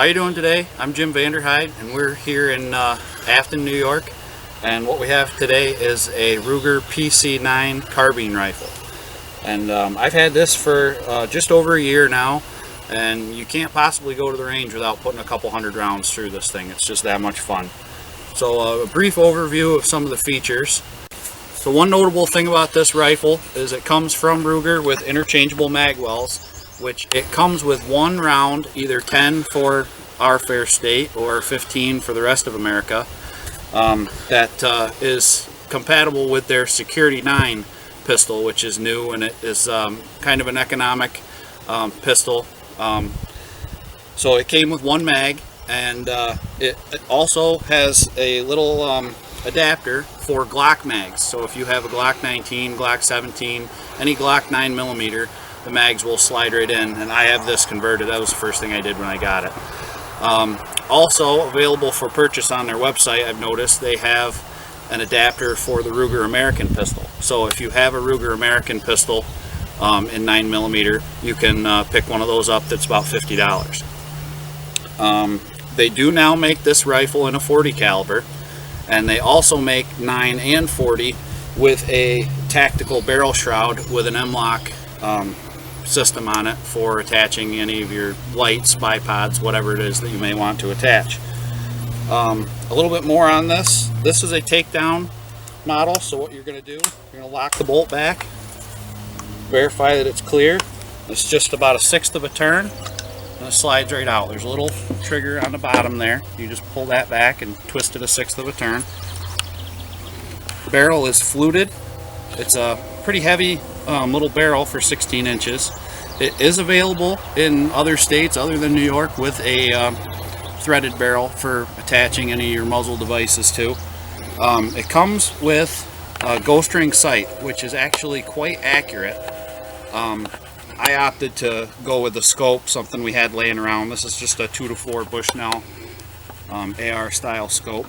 How you doing today? I'm Jim Vanderhyde, and we're here in Afton, New York. And what we have today is a Ruger PC carbine rifle. And I've had this for just over a year now, and you can't possibly go to the range without putting a couple hundred rounds through this thing. It's just that much fun. So a brief overview of some of the features. So one notable thing about this rifle is it comes from Ruger with interchangeable mag wells, which it comes with one round, either 10 for our fair state or 15 for the rest of America, that is compatible with their Security 9 pistol, which is new, and it is kind of an economic pistol. So it came with one mag, and it also has a little adapter for Glock mags. So if you have a Glock 19, Glock 17, any Glock 9mm, the mags will slide right in, and I have this converted. That was the first thing I did when I got it. Also available for purchase on their website, I've noticed they have an adapter for the Ruger American pistol. So if you have a Ruger American pistol in 9mm, you can pick one of those up. That's about $50. They do now make this rifle in a 40 caliber, and they also make 9 and 40 with a tactical barrel shroud with an M-LOK system on it for attaching any of your lights, bipods, whatever it is that you may want to attach. A little bit more on this. This is a takedown model, so what you're going to do, you're going to lock the bolt back, verify that it's clear. It's just about 1/6 of a turn, and it slides right out. There's a little trigger on the bottom there. You just pull that back and twist it 1/6 of a turn. Barrel is fluted. It's a pretty heavy little barrel for 16 inches. It is available in other states other than New York with a threaded barrel for attaching any of your muzzle devices to. It comes with a ghost ring sight, which is actually quite accurate. I opted to go with the scope, something we had laying around. This is just a 2-4 Bushnell AR style scope.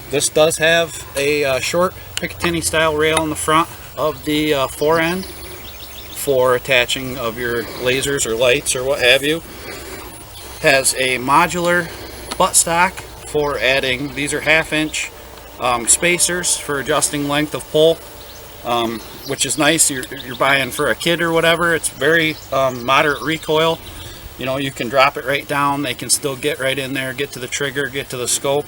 This does have a short Picatinny style rail in the front of the forend for attaching of your lasers or lights or what have you. Has a modular buttstock for adding, these are 1/2-inch spacers for adjusting length of pull, which is nice. You're buying for a kid or whatever. It's very moderate recoil. You know, you can drop it right down. They can still get right in there, get to the trigger, get to the scope.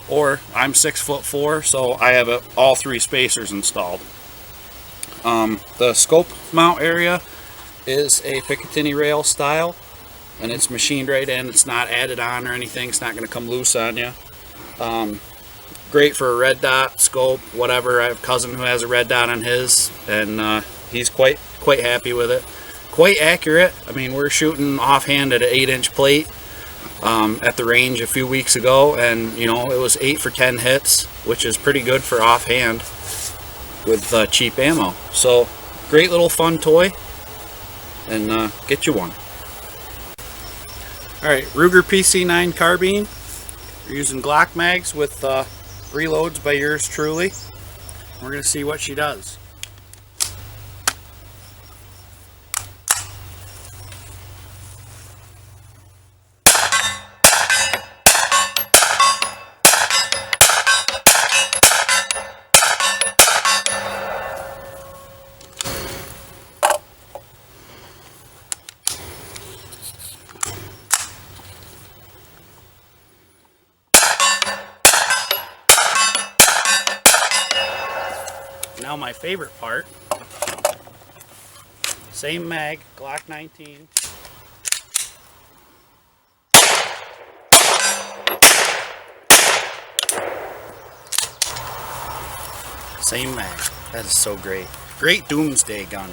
Or I'm 6'4", so I have all 3 spacers installed. The scope mount area is a Picatinny rail style, and it's machined right in. It's not added on or anything. It's not going to come loose on you. Great for a red dot scope, whatever. I have a cousin who has a red dot on his, and he's quite happy with it. Quite accurate. I mean, we're shooting offhand at an 8-inch plate at the range a few weeks ago, and you know, it was 8 for 10 hits, which is pretty good for offhand with cheap ammo. So great little fun toy, and get you one. Alright, Ruger PC carbine. We're using Glock mags with reloads by yours truly. We're going to see what she does. Now my favorite part, same mag, Glock 19. Same mag. That is so great. Great doomsday gun.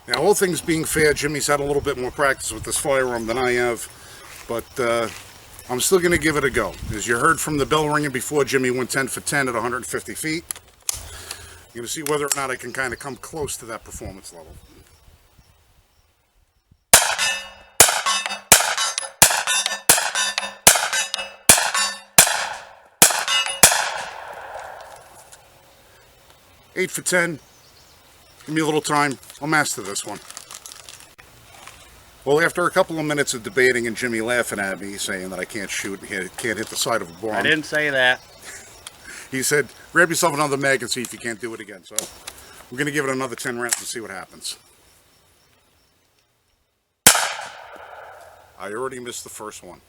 Now, all things being fair, Jimmy's had a little bit more practice with this firearm than I have, but I'm still going to give it a go. As you heard from the bell ringing before, Jimmy went 10 for 10 at 150 feet. You're going to see whether or not I can kind of come close to that performance level. Eight for 10. Give me a little time. I'll master this one. Well, after a couple of minutes of debating and Jimmy laughing at me, saying that I can't shoot and can't hit the side of a bomb. I didn't say that. He said, grab yourself another mag and see if you can't do it again. So we're going to give it another 10 rounds and see what happens. I already missed the first one.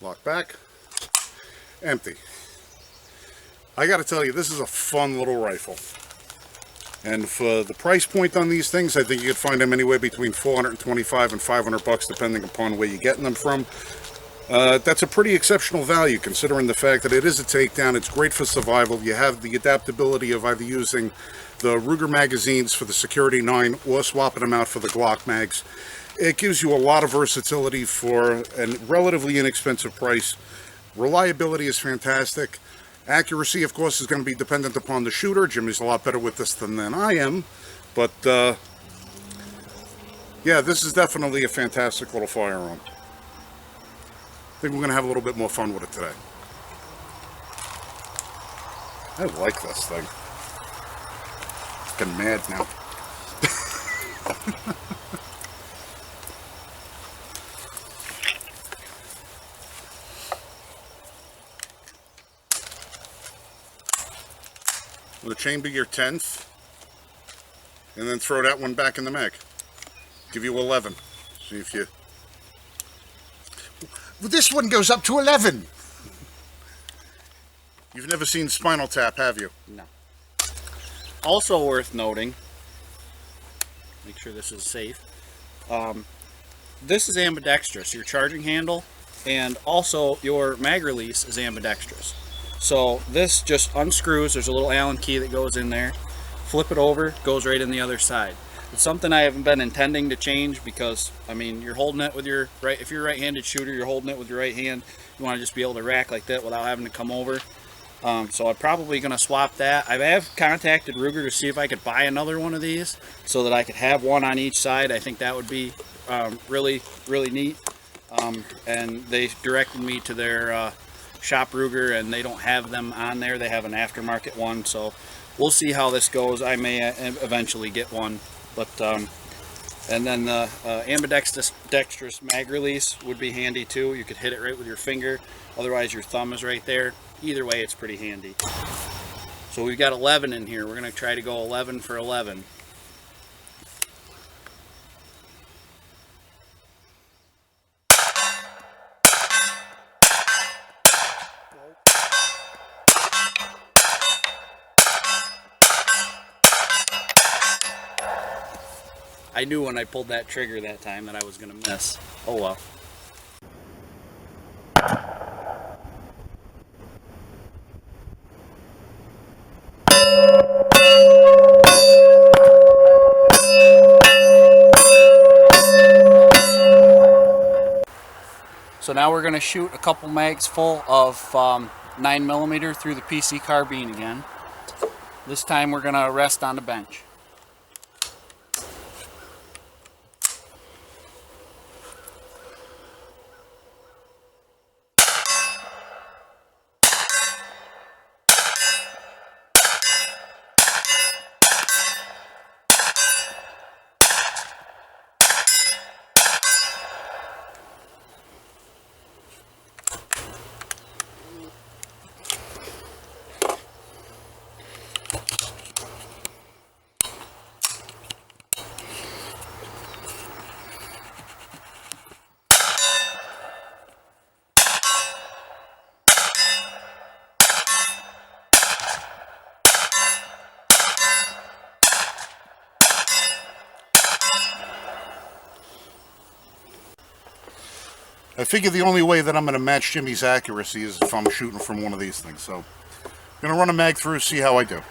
Lock back. Empty. I got to tell you, this is a fun little rifle. And for the price point on these things, I think you could find them anywhere between $425 and $500 depending upon where you're getting them from. That's a pretty exceptional value considering the fact that it is a takedown. It's great for survival. You have the adaptability of either using the Ruger magazines for the Security 9 or swapping them out for the Glock mags. It gives you a lot of versatility for a relatively inexpensive price. Reliability is fantastic. Accuracy, of course, is going to be dependent upon the shooter. Jimmy's a lot better with this than I am. But, yeah, this is definitely a fantastic little firearm. I think we're going to have a little bit more fun with it today. I like this thing. I'm getting mad now. Will the chain be your 10th? And then throw that one back in the mag. Give you 11. See if you... Well, this one goes up to 11! You've never seen Spinal Tap, have you? No. Also worth noting, make sure this is safe, this is ambidextrous, your charging handle, and also your mag release is ambidextrous. So this just unscrews, there's a little Allen key that goes in there, flip it over, goes right in the other side. It's something I haven't been intending to change because, I mean, you're holding it with your right, if you're a right-handed shooter, you're holding it with your right hand. You want to just be able to rack like that without having to come over. So I'm probably going to swap that. I have contacted Ruger to see if I could buy another one of these so that I could have one on each side. I think that would be really, really neat. And they directed me to their Shop Ruger, and they don't have them on there. They have an aftermarket one, so we'll see how this goes. I may eventually get one, but and then the ambidextrous mag release would be handy too. You could hit it right with your finger, otherwise your thumb is right there. Either way, it's pretty handy. So we've got 11 in here. We're going to try to go 11 for 11. I knew when I pulled that trigger that time that I was going to miss. Oh well. So now we're going to shoot a couple mags full of 9mm through the PC Carbine again. This time we're going to rest on the bench. I figure the only way that I'm going to match Jimmy's accuracy is if I'm shooting from one of these things. So I'm going to run a mag through, see how I do.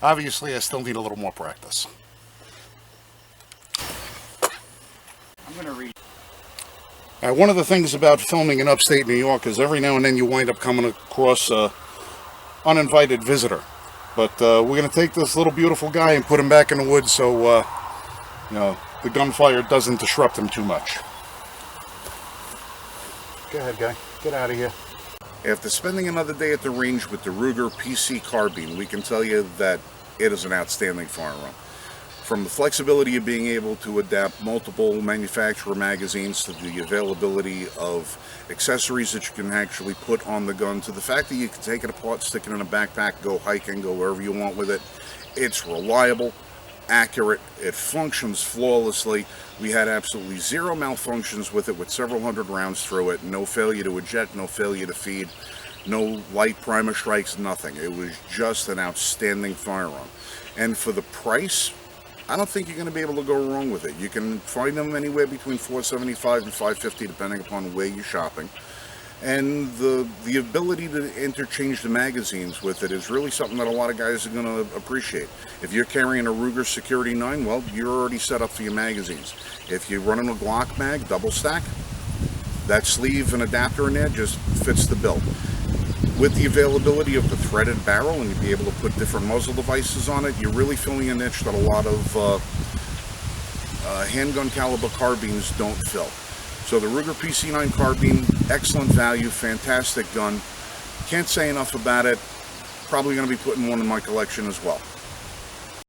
Obviously, I still need a little more practice. I'm going to read. One of the things about filming in upstate New York is every now and then you wind up coming across an uninvited visitor. But we're going to take this little beautiful guy and put him back in the woods so the gunfire doesn't disrupt him too much. Go ahead, guy. Get out of here. After spending another day at the range with the Ruger PC Carbine, we can tell you that it is an outstanding firearm. From the flexibility of being able to adapt multiple manufacturer magazines to the availability of accessories that you can actually put on the gun, to the fact that you can take it apart, stick it in a backpack, go hiking, go wherever you want with it. It's reliable, accurate, it functions flawlessly. We had absolutely zero malfunctions with it, with several hundred rounds through it. No failure to eject, no failure to feed, no light primer strikes, nothing. It was just an outstanding firearm. And for the price, I don't think you're going to be able to go wrong with it. You can find them anywhere between $475 and $550 depending upon where you're shopping. And the ability to interchange the magazines with it is really something that a lot of guys are going to appreciate. If you're carrying a Ruger Security 9, well, you're already set up for your magazines. If you're running a Glock mag, double stack, that sleeve and adapter in there just fits the bill. With the availability of the threaded barrel, and you'll be able to put different muzzle devices on it, you're really filling a niche that a lot of handgun caliber carbines don't fill. So the Ruger PC9 carbine, excellent value, fantastic gun. Can't say enough about it. Probably going to be putting one in my collection as well.